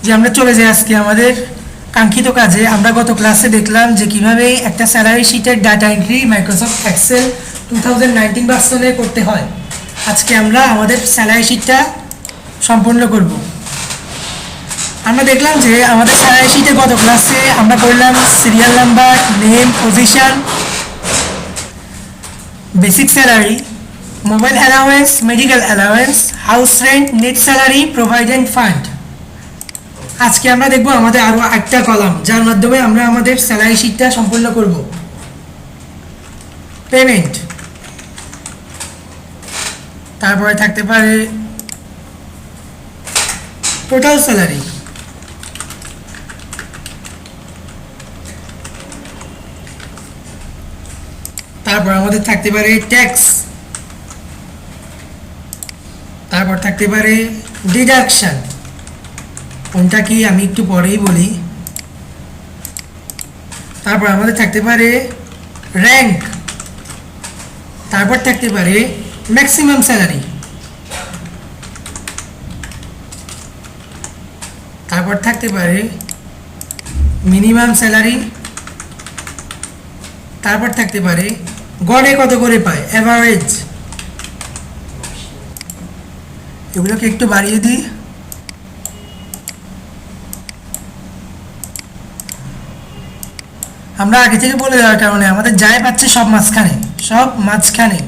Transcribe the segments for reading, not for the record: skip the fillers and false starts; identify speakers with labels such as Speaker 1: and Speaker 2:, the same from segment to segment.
Speaker 1: যে আমরা চলে যাই আজকে আমাদের কাঙ্ক্ষিত কাজে। আমরা গত ক্লাসে দেখলাম যে কিভাবে একটা স্যালারি শিটের ডাটা এন্ট্রি মাইক্রোসফট এক্সেল 2019 ভার্সনে করতে হয়। আজকে আমরা আমাদের স্যালারি শিটটা সম্পূর্ণ করব। আমরা দেখলাম যে আমাদের স্যালারি শিটে গত ক্লাসে আমরা করলাম serial number, name, position, basic salary, mobile allowance, medical allowance, house rent, net salary, provident fund. আজকে আমরা দেখব আমাদের আরও একটা কলাম যার মাধ্যমে আমরা আমাদের স্যালারি শিটটা সম্পূর্ণ করব। পেমেন্ট, তারপরে থাকতে পারে টোটাল স্যালারি, তারপর আমাদের থাকতে পারে ট্যাক্স, তারপর থাকতে পারে ডিডাকশন, কোনটা কি আমি একটু পরেই বলি। তারপর আমাদের থাকতে পারে র্যাঙ্ক, তারপর থাকতে পারে ম্যাক্সিমাম স্যালারি, তারপর থাকতে পারে মিনিমাম স্যালারি, তারপর থাকতে পারে গড়ে কত করে পায়, অ্যাভারেজ। এগুলোকে একটু বাড়িয়ে দিই। আমরা আগে থেকে বলে দেওয়ার কারণে আমাদের যায় পাচ্ছে সব মাঝখানে, সব মাঝখানে।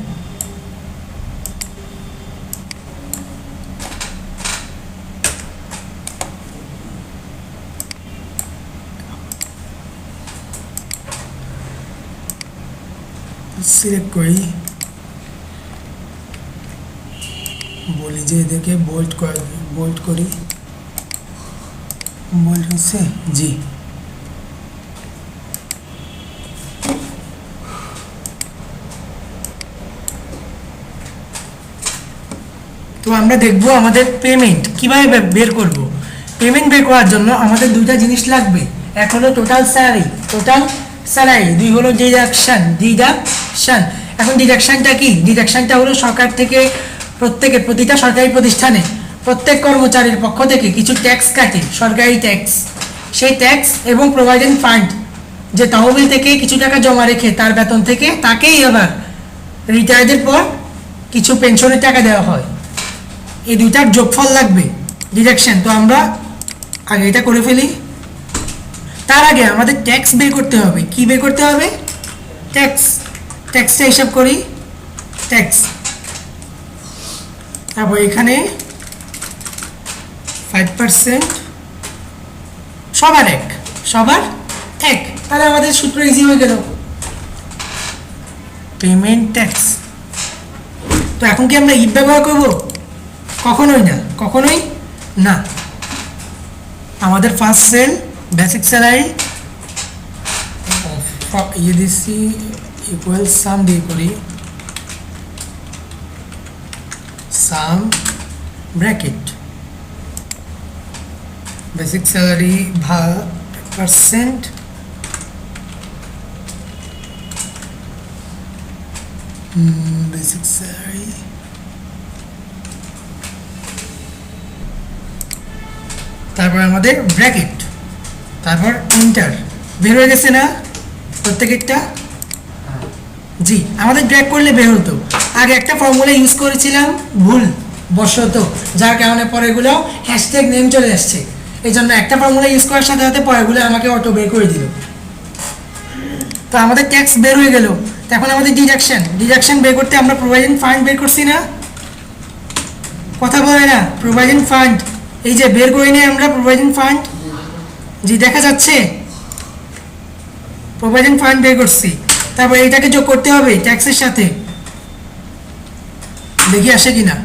Speaker 1: সিলেক্ট করি, বলি যে এদেরকে বোল্ড করি, বোল্ড হচ্ছে জি। তো আমরা দেখব আমাদের পেমেন্ট কিভাবে বের করব। পেমেন্ট বের করার জন্য আমাদের দুইটা জিনিস লাগবে, এক হলো টোটাল স্যালারি, দুই হলো ডিডাকশন। এখন ডিডাকশনটা কি? ডিডাকশনটা হলো সরকার থেকে প্রতিটা সরকারি প্রতিষ্ঠানে প্রত্যেক কর্মচারীর পক্ষ থেকে কিছু ট্যাক্স কাটে, সরকারি ট্যাক্স। সেই ট্যাক্স এবং প্রভিডেন্ট ফান্ড, যে তহবিল থেকে কিছু টাকা জমা রেখে তার বেতন থেকে তাকেই আবার রিটায়ার্ডের পর কিছু পেনশনের টাকা দেওয়া হয়। এই দুইটার যোগফল লাগবে ডিডাকশন। তো আমরা আগে এটা করে ফেলি। তার আগে আমাদের ট্যাক্স বের করতে হবে। কি বের করতে হবে? ট্যাক্সটা হিসাব করি, ট্যাক্স। তারপর এখানে 5%, সবার এক। তাহলে আমাদের সূত্র ইজি হয়ে গেল, পেমেন্ট ট্যাক্স। তো এখন কি আমরা ইফ ব্যবহার করব? কখনোই না। আমাদের ফার্স্ট সেল বেসিক স্যালারি ইয়ে দিচ্ছি, ইকুয়াল সাম দিয়ে করি, সাম ব্র্যাকেট বেসিক স্যালারি ভাগ পার্সেন্ট, বেসিক স্যালারি, তারপর আমাদের ব্র্যাকেট, তারপর ইন্টার। বের হয়ে গেছে না প্রত্যেকটা? জি, আমাদের ড্র্যাগ করলে বের হতো। আগে একটা ফর্মুলা ইউজ করেছিলাম ভুল বশত, যার কারণে পরেগুলো হ্যাশট্যাগ নেম চলে আসছে। এই জন্য একটা ফর্মুলা ইউজ করার সাথে সাথে পরেগুলো আমাকে অটো বের করে দিল। তো আমাদের ট্যাক্স বের হয়ে গেল। এখন আমাদের ডিডাকশন বের করতে আমরা প্রভিডেন্ট ফান্ড বের করছি না? কথা বলে না, প্রভিডেন্ট ফান্ড। এই যে বের করে নিই আমরা প্রভিডেন্ট ফান্ড। জি, দেখা যাচ্ছে প্রভিডেন্ট ফান্ড বের করছি। তারপর এটাকে যোগ করতে হবে ট্যাক্সের সাথে, দেখি আসে কিনা।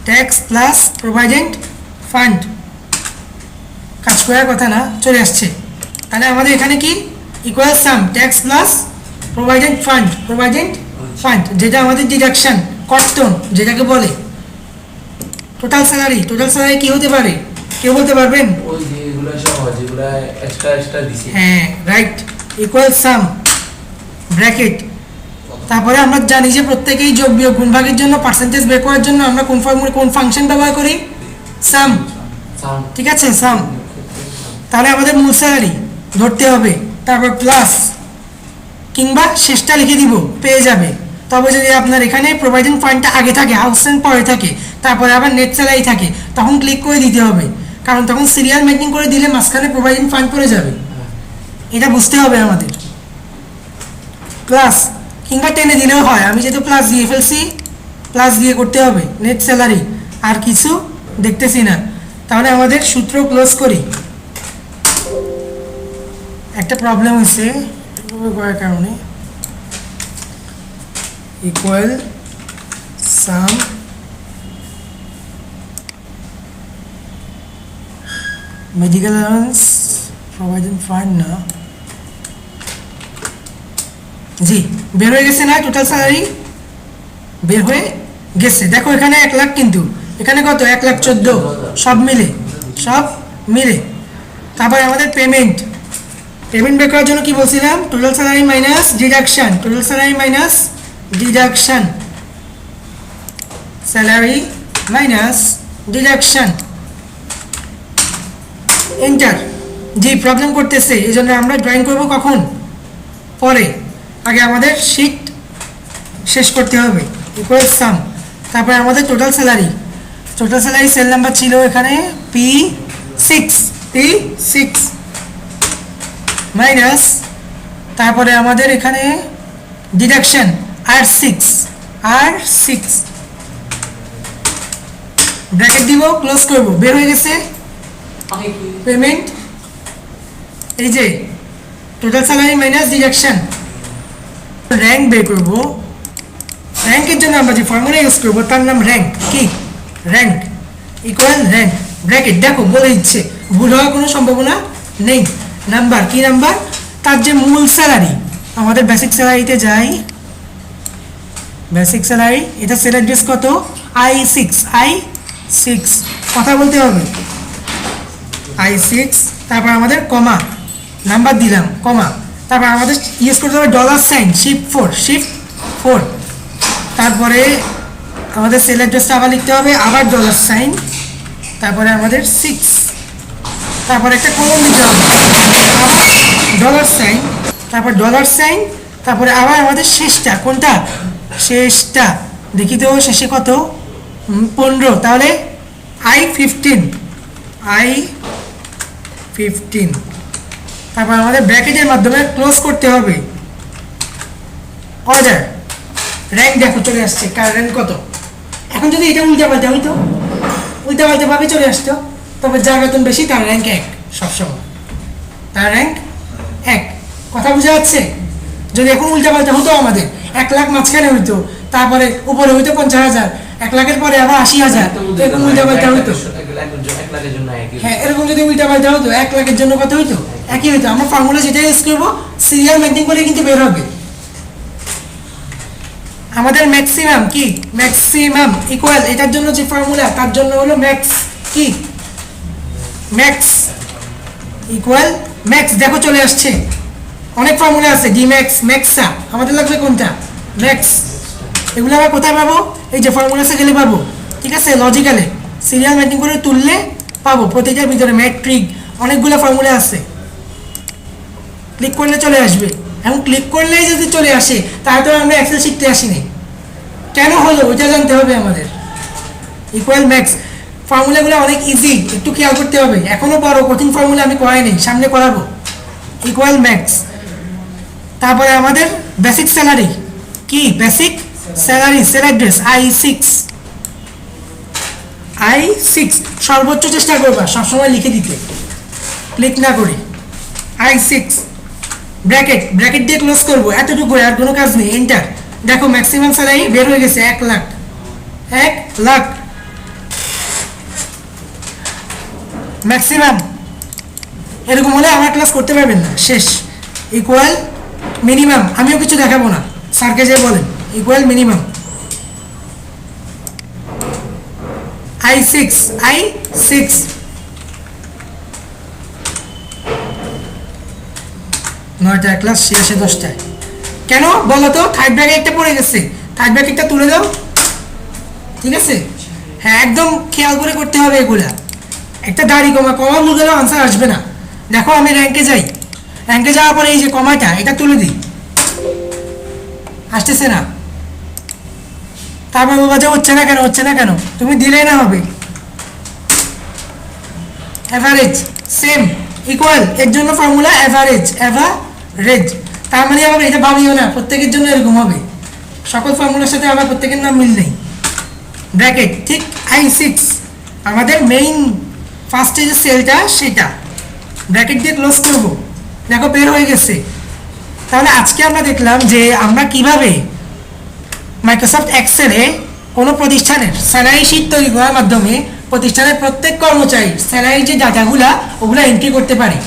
Speaker 1: ট্যাক্স প্লাস প্রভিডেন্ট ফান্ড, কাজ করার কথা না, চলে আসছে। তাহলে আমাদের এখানে কি ইকুয়াল সাম ট্যাক্স প্লাস প্রভিডেন্ট ফান্ড, যেটা আমাদের ডিডাকশন, কর্তন যেটাকে বলে। টোটাল স্যালারি কি হতে পারে কেউ বলতে পারবেন? হ্যাঁ, রাইট, ইকুয়াল সাম ব্র্যাকেট। তারপরে আমরা জানি যে প্রত্যেকেই যোগ বিয়োগ গুণ ভাগের জন্য পার্সেন্টেজ বের করার জন্য আমরা কোন ফাংশন ব্যবহার করি? সাম। ঠিক আছে, সাম। তাহলে আমাদের মূল স্যালারি ধরতে হবে, তারপর প্লাস কিংবা শেষটা লিখে দিব পেয়ে যাবে। তবে যদি আপনার এখানে প্রোভাইডিং ফান্ডটা আগে থাকে, আউটস্ট্যান্ড পরে থাকে, তারপরে আবার নেট স্যালারি থাকে, তখন ক্লিক করে দিতে হবে, কারণ তখন সিরিয়াল মেনটেন করে দিলে মাঝখানে প্রোভাইডিং ফান্ড পড়ে যাবে। এটা বুঝতে হবে আমাদের। প্লাস কিংবা টেনে দিলেও হয়, আমি যেহেতু প্লাস দিয়ে ফেলছি, প্লাস দিয়ে করতে হবে নেট স্যালারি, আর কিছু দেখতেছি না। তাহলে আমাদের সূত্র ক্লোজ করি। একটা প্রবলেম হয়েছে করার কারণে, ইকুয়াল সাম মেডিকেল অ্যালাউন্স প্রোভাইডিং ফান্ড না, জি বের হয়ে গেছে না, টোটাল স্যালারি বের হয়ে গেছে। দেখো এখানে 1 লাখ, কিন্তু এখানে কত 1,14,000, সব মিলে। তারপরে আমাদের পেমেন্ট বের করার জন্য কি বলছিলাম, total salary minus deduction, total salary minus deduction, salary minus deduction, enter. জি প্রবলেম করতেছে, এই জন্য আমরা ড্রয়িং করব কখন, পরে, আগে আমাদের শিট শেষ করতে হবে। ইকুয়াল সাম, তারপরে আমাদের টোটাল স্যালারি সেল নাম্বার ছিল এখানে P6 মাইনাস, তারপরে আমাদের এখানে ডিডাকশন R6 ব্র্যাকেট দিব, ক্লোজ করব, বের হয়ে গেছে পেমেন্ট। এই যে total salary minus deduction, rank বের করব। র্যাঙ্কের জন্য আমরা যে ফর্মুলা ইউজ করবো তার নাম র্যাঙ্ক। কি র্যাঙ্ক ইকুয়াল র্যাঙ্ক ব্র্যাকেট, দেখো বলে দিচ্ছে, ভুল হওয়ার কোনো সম্ভাবনা নেই। নাম্বার, কি নাম্বার, তার যে মূল স্যালারি, আমাদের বেসিক স্যালারিতে যাই, বেসিক স্যালারি, এটা সেল অ্যাড্রেস কত I6 কথা বলতে হবে I6, তারপর আমাদের কমা, নাম্বার দিলাম কমা, তারপর আমাদের ইউজ করতে হবে $সাইন shift 4, তারপরে আমাদের সেল অ্যাড্রেসটা আবার লিখতে হবে, আবার $সাইন, তারপরে আমাদের 6, তারপরে একটা কলম দিতে হবে, আবার $সাইন, তারপর $সাইন, তারপরে আবার আমাদের শেষটা, কোনটা শেষটা দেখি তো, শেষে কত 15, তাহলে I15, তারপর আমাদের ব্র্যাকেটের মাধ্যমে ক্লোজ করতে হবে অর্ডার। র্যাঙ্ক দেখো চলে আসছে, কার র্যাঙ্ক কত। এখন যদি এটা উল্টাপাল্টা হইতো, উল্টাপাল্টা ভাবে চলে আসতো, তবে যার বেতন বেশি তার র্যাঙ্ক 1, সবসময় তার র্যাঙ্ক 1। কথা বোঝা যাচ্ছে? যদি এখন উল্টাপাল্টা হতো, আমাদের 1 লাখ মাঝখানে হইতো, তারপরে উপরে হইতো 50,000, 1 লাখের পরে আবার 80,000, এরকম উল্টাপাল্টা হইতো। হ্যাঁ, এরকম যদি উল্টাপাল্টা হতো, 1 লাখের জন্য কত হইতো, একই হইতো। আমরা ফর্মুলা যেটা ইউজ করবো, সিরিয়াল মেনটেন করে কিন্তু বের হবে। আমাদের ম্যাক্সিমাম, কি ম্যাক্সিমাম ইকুয়াল, এটার জন্য যে ফর্মুলা, তার জন্য হলো ম্যাক্স, কি ম্যাক্স ইকুয়াল ম্যাক্স। দেখো চলে আসছে, অনেক ফর্মুলা আছে, ডি ম্যাক্স, ম্যাক্সা, আমাদের লাগবে কোনটা, ম্যাক্স। এগুলো আমরা কোথায় পাবো, এই যে ফর্মুলাসে গেলে পাবো, ঠিক আছে, লজিক্যালে সিরিয়াল মেনটেন করে তুললে পাবো, প্রতিটার ভিতরে ম্যাট্রিক অনেকগুলো ফর্মুলা আছে, ক্লিক করলে চলে আসবে। এবং ক্লিক করলেই যদি চলে আসে, তাহলে তো আমরা এক্সেল শিখতে আসিনি, কেন হলো ওইটা জানতে হবে আমাদের। ইকুয়াল ম্যাক্স, ফর্মুলাগুলো অনেক ইজি, একটু খেয়াল করতে হবে। এখনো বড় কঠিন ফর্মুলা আমি করাই নেই, সামনে করাবো। ইকুয়াল ম্যাক্স, তারপরে আমাদের বেসিক স্যালারি, কি basic salary, sell address I6, সর্বোচ্চ চেষ্টা করবা সবসময় লিখে দিতে, ক্লিক না করি। I6 ব্র্যাকেট দিয়ে ক্লোজ করবো, এতটুকু, আর কোনো কাজ নেই, এন্টার। দেখো ম্যাক্সিমাম স্যালারি বের হয়ে গেছে 1 লাখ ম্যাক্সিমাম। এরকম হলে আমার ক্লাস করতে পারবেন না, শেষ। ইকুয়াল মিনিমাম, আমিও কিছু দেখাবো না, স্যারকে যে বলেন, ইকুয়াল মিনিমাম I6 9টা ক্লাস শেষে 10টায়। কেন বলো তো, থার্ড ব্র্যাকেট একটা পড়ে গেছে, থার্ড ব্র্যাকেটটা তুলে দাও, ঠিক আছে। হ্যাঁ, একদম খেয়াল করে করতে হবে এগুলা। একটা দাড়ি কমা ভুল গেলেও আনসার আসবে না, দেখো আমি র্যাঙ্কে যাই, র্যাঙ্কে যাওয়ার পরে এই যে কমাটা এটা তুলে দিই, আসতেছে না। তারপর বাবা হচ্ছে না কেন, হচ্ছে না কেন, তুমি দিলেই না হবে। অ্যাভারেজ সেম ইকুয়াল, এর জন্য ফর্মুলা অ্যাভারেজ, অ্যাভারেজ। তার মানে আবার এটা ভাবিও না প্রত্যেকের জন্য এরকম হবে, সকল ফর্মুলার সাথে আবার প্রত্যেকের নাম মিল নেই। ব্র্যাকেট ঠিক I6 আমাদের মেইন ফার্স্টে যে সেলটা সেটা ব্র্যাকেট দিয়ে ক্লোজ করব। দেখো বের হয়ে গেছে। তাহলে আজকে আমরা দেখলাম যে আমরা কিভাবে মাইক্রোসফট এক্সেলে কোনো প্রতিষ্ঠানের স্যালারি শিট তৈরি করার মাধ্যমে প্রতিষ্ঠানের প্রত্যেক কর্মচারীর স্যালারির যে ডাটাগুলা ওগুলো এন্ট্রি করতে পারি।